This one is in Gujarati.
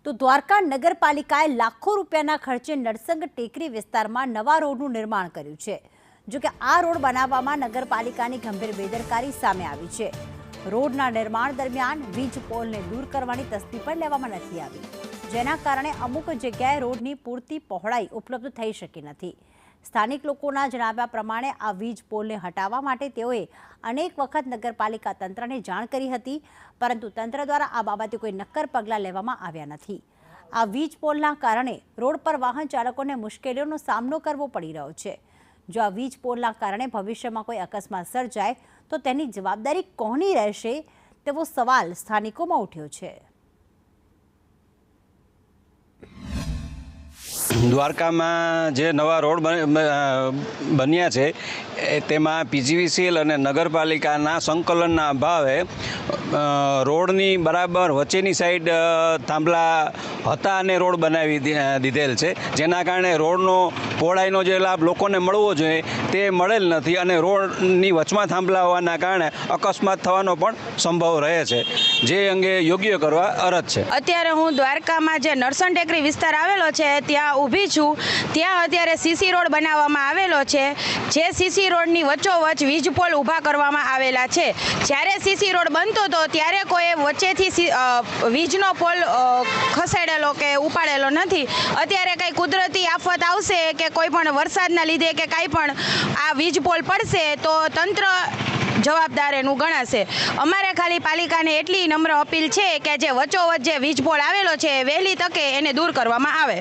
તો દ્વારકા નગરપાલિકાએ લાખો રૂપિયાના ખર્ચે નરસંગ ટેકરી વિસ્તારમાં નવા રોડનું નિર્માણ કર્યું છે। જો કે આ રોડ બનાવવામાં નગરપાલિકાની ગંભીર બેદરકારી સામે આવી છે। રોડના નિર્માણ દરમિયાન વીજ પોલને દૂર કરવાની તસ્દી પણ લેવામાં નથી આવી, જેના કારણે અમુક જગ્યાએ રોડની પૂરતી પહોળાઈ ઉપલબ્ધ થઈ શકી નથી। સ્થાનિક લોકોના જણાવ્યા પ્રમાણે આ વીજ પોલને હટાવવા માટે તેઓએ અનેક વખત નગરપાલિકા તંત્રને જાણ કરી હતી, પરંતુ તંત્ર દ્વારા આ બાબતે કોઈ નક્કર પગલાં લેવામાં આવ્યા નથી। આ વીજ પોલના કારણે રોડ પર વાહન ચાલકોને મુશ્કેલીઓનો સામનો કરવો પડી રહ્યો છે। જો આ વીજ પોલના કારણે ભવિષ્યમાં કોઈ અકસ્માત સર્જાય તો તેની જવાબદારી કોની રહેશે તેવો સવાલ સ્થાનિકોમાં ઉઠ્યો છે। દ્વારકામાં જે નવા રોડ બન્યા છે તેમાં પીજીવીસીએલ અને નગરપાલિકાના સંકલનના અભાવે રોડની બરાબર વચ્ચેની સાઈડ થાંભલા હતા અને રોડ બનાવી દીધેલ છે, જેના કારણે રોડનો પહોળાઈનો જે લાભ લોકોને મળવો જોઈએ તે મળેલ નથી અને રોડની વચમાં થાંભલા હોવાના કારણે અકસ્માત થવાનો પણ સંભવ રહે છે, જે અંગે યોગ્ય કરવા અરજ છે। અત્યારે હું દ્વારકામાં જે નરસંગ ટેકરી વિસ્તાર આવેલો છે ત્યાં ઊભી છું। ત્યાં અત્યારે સીસી રોડ બનાવવામાં આવેલો છે, જે સીસી રોડની વચ્ચોવચ્ચ વીજ પોલ ઊભા કરવામાં આવેલા છે। જ્યારે સીસી રોડ બનતો હતો ત્યારે કોઈ વચ્ચેથી વીજનો પોલ ખસેડેલો કે ઉપાડેલો નથી। અત્યારે કંઈ કુદરતી આફત આવશે કે કોઈ પણ વરસાદના લીધે કે કાંઈ પણ આ વીજ પોલ પડશે તો તંત્ર જવાબદાર એનું ગણાશે। અમારે ખાલી પાલિકાને એટલી નમ્ર અપીલ છે કે જે વચ્ચોવચ્ચ જે વીજ પોલ આવેલો છે વહેલી તકે એને દૂર કરવામાં આવે।